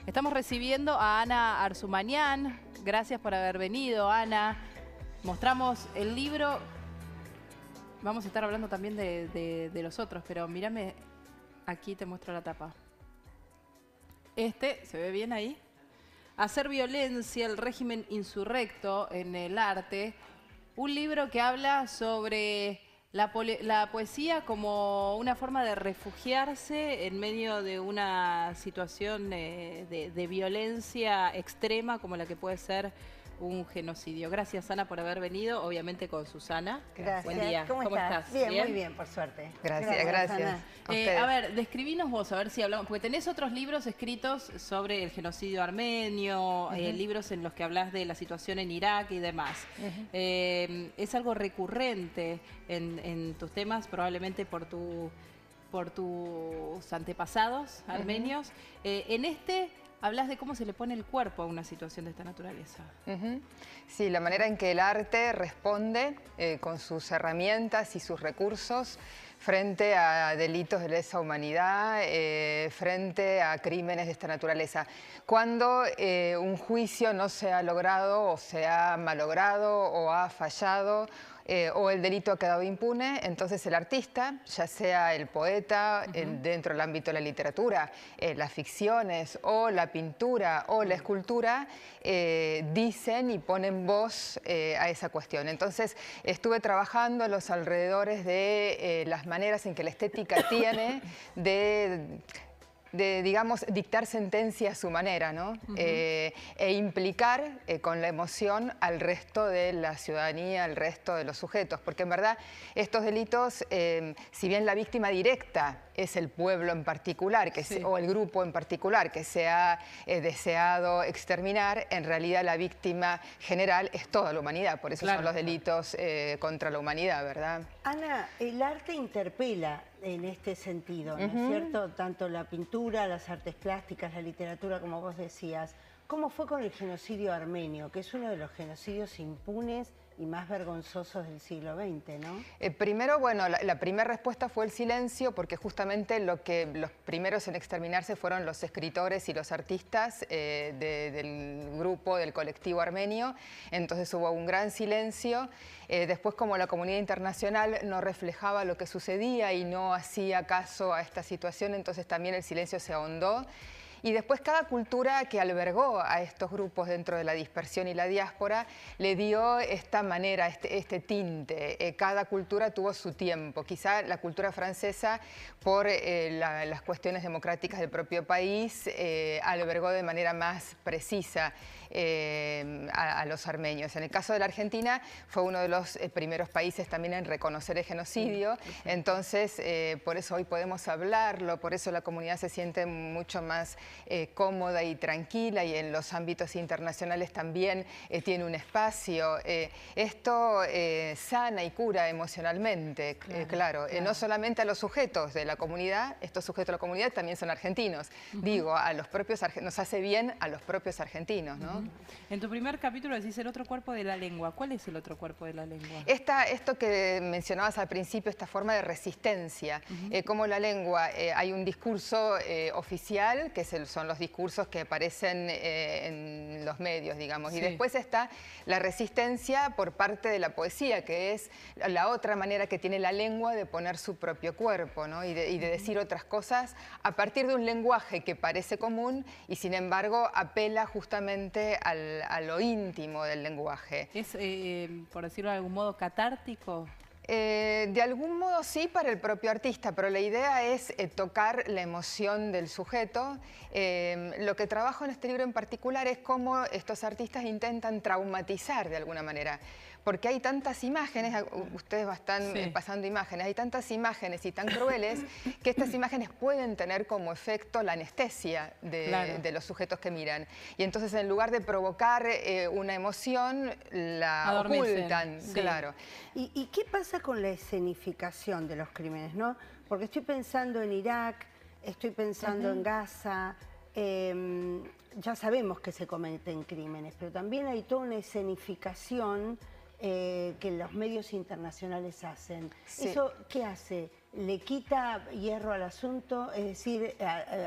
Estamos recibiendo a Ana Arzumanian. Gracias por haber venido, Ana. Mostramos el libro. Vamos a estar hablando también de los otros, pero mírame, aquí te muestro la tapa. ¿Se ve bien ahí? Hacer violencia, el régimen insurrecto en el arte. Un libro que habla sobre la poesía como una forma de refugiarse en medio de una situación de violencia extrema como la que puede ser un genocidio. Gracias, Ana, por haber venido, obviamente con Susana. Gracias. Buen día. ¿Cómo estás? Bien, ¿Bien? muy bien, por suerte. Gracias. A ver, describinos vos, a ver si hablamos, porque tenés otros libros escritos sobre el genocidio armenio, libros en los que hablas de la situación en Irak y demás. Es algo recurrente en tus temas, probablemente por tus antepasados armenios. Hablas de cómo se le pone el cuerpo a una situación de esta naturaleza. Sí, la manera en que el arte responde con sus herramientas y sus recursos frente a delitos de lesa humanidad, frente a crímenes de esta naturaleza. Cuando un juicio no se ha logrado o se ha malogrado o ha fallado, o el delito ha quedado impune, entonces el artista, ya sea el poeta dentro del ámbito de la literatura, las ficciones o la pintura o la escultura, dicen y ponen voz a esa cuestión. Entonces estuve trabajando a los alrededores de las maneras en que la estética tiene de, digamos, dictar sentencia a su manera, ¿no? E implicar con la emoción al resto de la ciudadanía, al resto de los sujetos, porque en verdad estos delitos, si bien la víctima directa es el pueblo en particular, o el grupo en particular que se ha deseado exterminar, en realidad la víctima general es toda la humanidad, por eso son los delitos contra la humanidad, ¿verdad? Ana, el arte interpela en este sentido, ¿no es cierto? Tanto la pintura, las artes plásticas, la literatura, como vos decías. ¿Cómo fue con el genocidio armenio, que es uno de los genocidios impunes y más vergonzosos del siglo XX, ¿no? Primero, bueno, la primera respuesta fue el silencio, porque justamente los primeros en exterminarse fueron los escritores y los artistas del grupo, del colectivo armenio. Entonces hubo un gran silencio. Después, como la comunidad internacional no reflejaba lo que sucedía y no hacía caso a esta situación, entonces también el silencio se ahondó. Y después cada cultura que albergó a estos grupos dentro de la dispersión y la diáspora le dio esta manera, este tinte. Cada cultura tuvo su tiempo. Quizá la cultura francesa, por las cuestiones democráticas del propio país, albergó de manera más precisa a los armenios. En el caso de la Argentina fue uno de los primeros países también en reconocer el genocidio. Entonces, por eso hoy podemos hablarlo, por eso la comunidad se siente mucho más cómoda y tranquila, y en los ámbitos internacionales también tiene un espacio. Esto sana y cura emocionalmente, claro. No solamente a los sujetos de la comunidad, estos sujetos de la comunidad también son argentinos. Digo, a los propios nos hace bien a los propios argentinos, ¿no? En tu primer capítulo decís el otro cuerpo de la lengua. ¿Cuál es el otro cuerpo de la lengua? Esto que mencionabas al principio, esta forma de resistencia, como la lengua, hay un discurso oficial, que son los discursos que aparecen en los medios, digamos, y después está la resistencia por parte de la poesía, que es la otra manera que tiene la lengua de poner su propio cuerpo, ¿no? y de decir otras cosas a partir de un lenguaje que parece común y sin embargo apela justamente a lo íntimo del lenguaje. ¿Es, por decirlo de algún modo, catártico? De algún modo sí para el propio artista, pero la idea es tocar la emoción del sujeto. Lo que trabajo en este libro en particular es cómo estos artistas intentan traumatizar de alguna manera, porque hay tantas imágenes, ustedes están pasando imágenes, hay tantas imágenes y tan crueles que estas imágenes pueden tener como efecto la anestesia de los sujetos que miran. Y entonces en lugar de provocar una emoción, la ocultan. Claro. ¿Y qué pasa con la escenificación de los crímenes, no? Porque estoy pensando en Irak, estoy pensando en Gaza, ya sabemos que se cometen crímenes, pero también hay toda una escenificación que los medios internacionales hacen. ¿Eso qué hace? le quita hierro al asunto, es decir,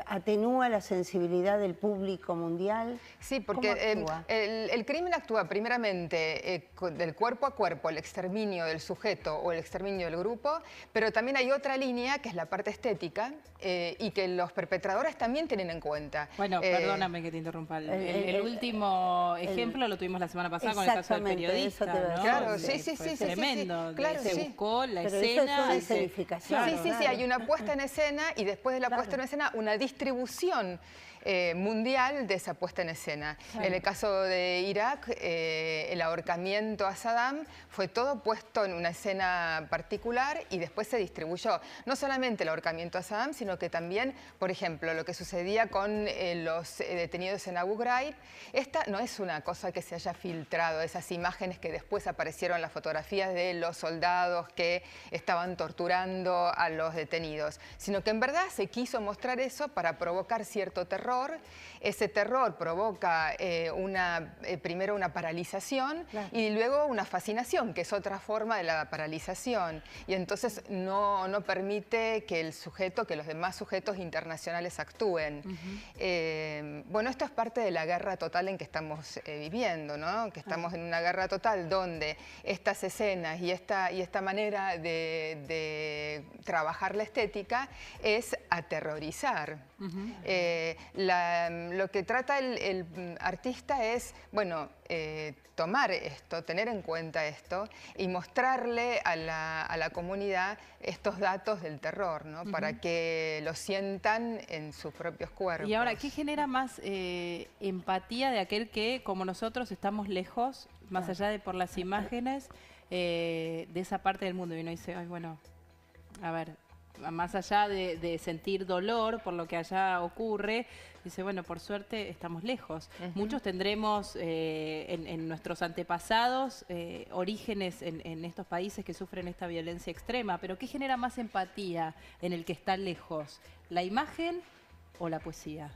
atenúa la sensibilidad del público mundial. Sí, porque el crimen actúa primeramente del cuerpo a cuerpo, el exterminio del sujeto o el exterminio del grupo, pero también hay otra línea que es la parte estética y que los perpetradores también tienen en cuenta. Bueno, perdóname que te interrumpa. El último ejemplo lo tuvimos la semana pasada con el caso del periodista, ¿no? Claro, sí. Tremendo. Claro, se buscó la escena. Eso es una escenificación. Sí, hay una puesta en escena y después de la puesta en escena una distribución mundial de esa puesta en escena. En el caso de Irak, el ahorcamiento a Saddam fue todo puesto en una escena particular y después se distribuyó. No solamente el ahorcamiento a Saddam, sino que también, por ejemplo, lo que sucedía con los detenidos en Abu Ghraib. Esta no es una cosa que se haya filtrado, esas imágenes que después aparecieron, las fotografías de los soldados que estaban torturando a los detenidos, sino que en verdad se quiso mostrar eso para provocar cierto terror. Ese terror provoca primero una paralización y luego una fascinación, que es otra forma de la paralización. Y entonces no permite que que los demás sujetos internacionales actúen. Bueno, esto es parte de la guerra total en que estamos viviendo, ¿no? Que estamos en una guerra total donde estas escenas y esta manera de trabajar la estética es aterrorizar. Lo que trata el artista es, bueno, tomar esto, tener en cuenta esto y mostrarle a la comunidad estos datos del terror, ¿no? Para que lo sientan en sus propios cuerpos. Y ahora, ¿qué genera más empatía de aquel que, como nosotros, estamos lejos, más allá de por las imágenes, de esa parte del mundo? Y uno dice, ay, bueno, a ver, más allá de sentir dolor por lo que allá ocurre, dice, bueno, por suerte estamos lejos. Muchos tendremos en nuestros antepasados orígenes en estos países que sufren esta violencia extrema, pero ¿qué genera más empatía en el que está lejos? ¿La imagen o la poesía?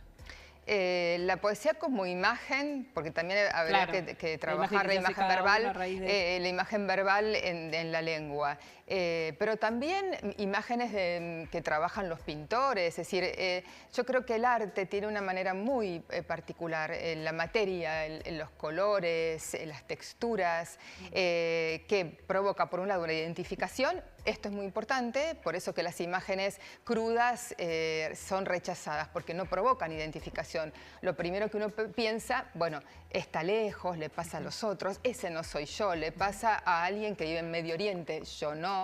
La poesía como imagen, porque también habría que trabajar la imagen verbal en la lengua. Pero también imágenes que trabajan los pintores, es decir, yo creo que el arte tiene una manera muy particular, la materia, los colores, las texturas, que provoca por un lado una identificación. Esto es muy importante, por eso que las imágenes crudas son rechazadas, porque no provocan identificación. Lo primero que uno piensa, bueno, está lejos, le pasa a los otros, ese no soy yo, le pasa a alguien que vive en Medio Oriente, yo no.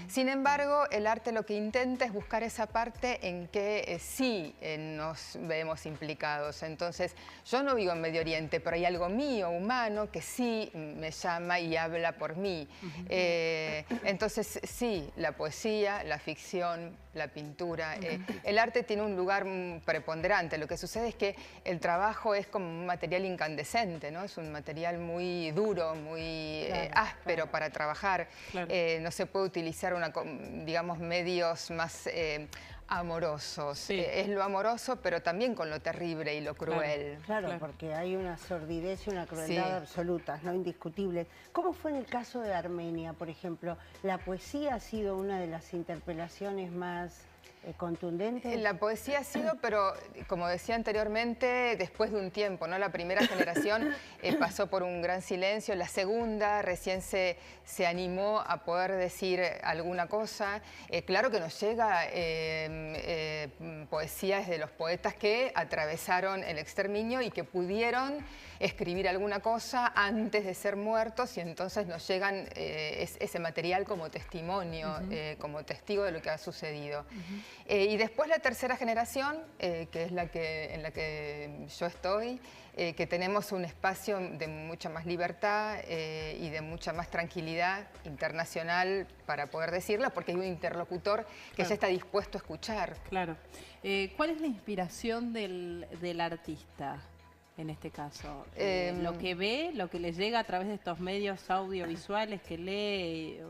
Sin embargo, el arte lo que intenta es buscar esa parte en que sí nos vemos implicados. Entonces, yo no vivo en Medio Oriente, pero hay algo mío, humano, que sí me llama y habla por mí. Entonces, sí, la poesía, la ficción, la pintura, el arte tiene un lugar preponderante. Lo que sucede es que el trabajo es como un material incandescente, ¿no? Es un material muy duro, muy áspero para trabajar. No se puede utilizar digamos, medios más amorosos. Es lo amoroso, pero también con lo terrible y lo cruel. Claro, porque hay una sordidez y una crueldad absolutas, ¿no? Indiscutibles. ¿Cómo fue en el caso de Armenia, por ejemplo? ¿La poesía ha sido una de las interpelaciones más contundentes? La poesía ha sido, pero como decía anteriormente, después de un tiempo, ¿no? La primera generación pasó por un gran silencio, la segunda recién se animó a poder decir alguna cosa. Claro que nos llega poesías de los poetas que atravesaron el exterminio y que pudieron escribir alguna cosa antes de ser muertos, y entonces nos llegan ese material como testimonio, como testigo de lo que ha sucedido. Y después la tercera generación, que es en la que yo estoy, que tenemos un espacio de mucha más libertad y de mucha más tranquilidad internacional para poder decirla, porque hay un interlocutor que ya está dispuesto a escuchar. Claro. ¿Cuál es la inspiración del artista en este caso? Lo que ve, lo que le llega a través de estos medios audiovisuales que lee...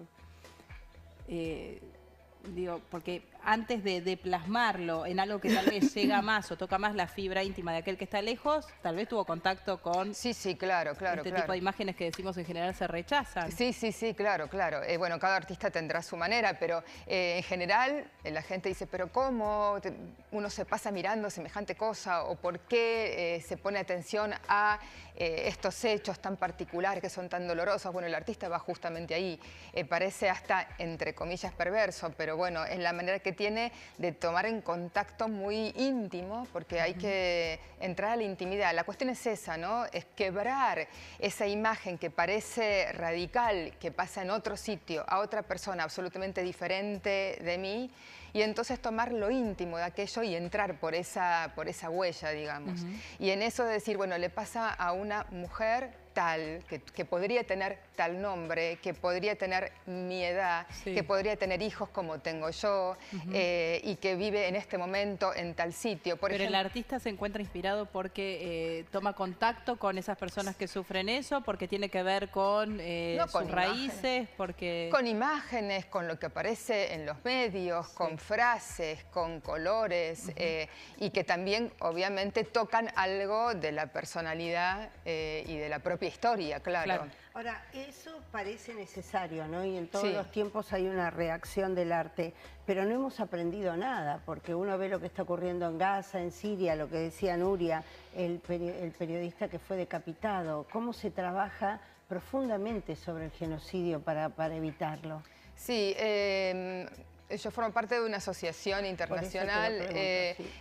digo, porque antes de plasmarlo en algo que tal vez llega más o toca más la fibra íntima de aquel que está lejos, tal vez tuvo contacto con Sí, claro. tipo de imágenes que decimos en general se rechazan. Sí, claro. Bueno, cada artista tendrá su manera, pero en general la gente dice, pero ¿cómo uno se pasa mirando semejante cosa? ¿O por qué se pone atención a estos hechos tan particulares que son tan dolorosos? Bueno, el artista va justamente ahí. Parece hasta, entre comillas, perverso, pero bueno, es la manera que tiene de tomar en contacto muy íntimo, porque hay que entrar a la intimidad. La cuestión es esa, ¿no? Es quebrar esa imagen que parece radical, que pasa en otro sitio, a otra persona absolutamente diferente de mí, y entonces tomar lo íntimo de aquello y entrar por esa huella, digamos. Y en eso de decir, bueno, le pasa a una mujer tal, que podría tener tal nombre, que podría tener mi edad, que podría tener hijos como tengo yo, y que vive en este momento en tal sitio. Pero el artista se encuentra inspirado porque toma contacto con esas personas que sufren eso, porque tiene que ver con sus raíces, porque... Con imágenes, con lo que aparece en los medios, con frases, con colores, y que también obviamente tocan algo de la personalidad y de la propia historia, claro. Ahora, eso parece necesario, ¿no? Y en todos los tiempos hay una reacción del arte, pero no hemos aprendido nada, porque uno ve lo que está ocurriendo en Gaza, en Siria, lo que decía Nuria, el periodista que fue decapitado, cómo se trabaja profundamente sobre el genocidio para evitarlo. Sí, yo formo parte de una asociación internacional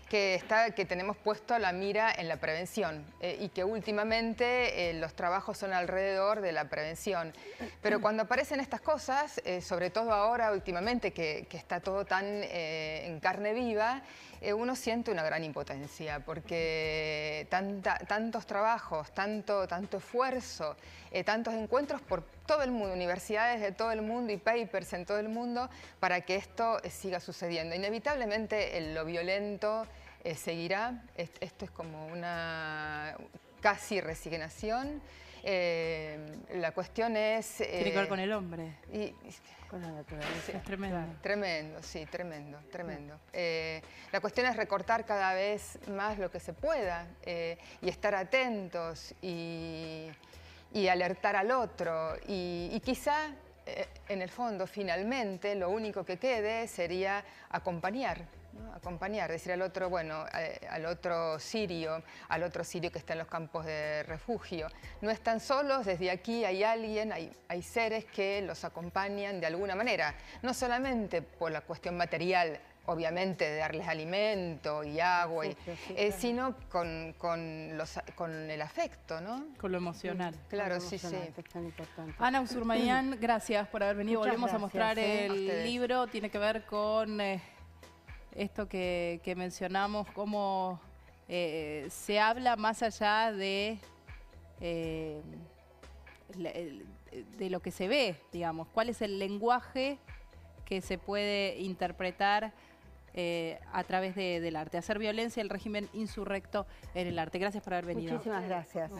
que tenemos puesto la mira en la prevención y que últimamente los trabajos son alrededor de la prevención. Pero cuando aparecen estas cosas, sobre todo ahora últimamente que está todo tan en carne viva, uno siente una gran impotencia porque tantos trabajos, tanto esfuerzo, tantos encuentros por todo el mundo, universidades de todo el mundo y papers en todo el mundo para que esto siga sucediendo. Inevitablemente lo violento seguirá. Esto es como una casi resignación. La cuestión es... Tiene que ver con el hombre. Con la naturaleza. Es tremendo. Tremendo. La cuestión es recortar cada vez más lo que se pueda y estar atentos y alertar al otro. Y quizá, en el fondo, finalmente, lo único que quede sería acompañar. ¿no? Acompañar, decir al otro, bueno, al otro sirio que está en los campos de refugio, no están solos, desde aquí hay alguien, hay seres que los acompañan de alguna manera, no solamente por la cuestión material, obviamente de darles alimento y agua, sino con el afecto, ¿no? Con lo emocional. Claro, sí. Ana Usurmayán, gracias por haber venido. Muchas Volvemos a mostrar el a libro, tiene que ver con esto que mencionamos, cómo se habla más allá de lo que se ve, digamos, cuál es el lenguaje que se puede interpretar a través del arte. Hacer violencia, el régimen insurrecto en el arte. Gracias por haber venido. Muchísimas gracias.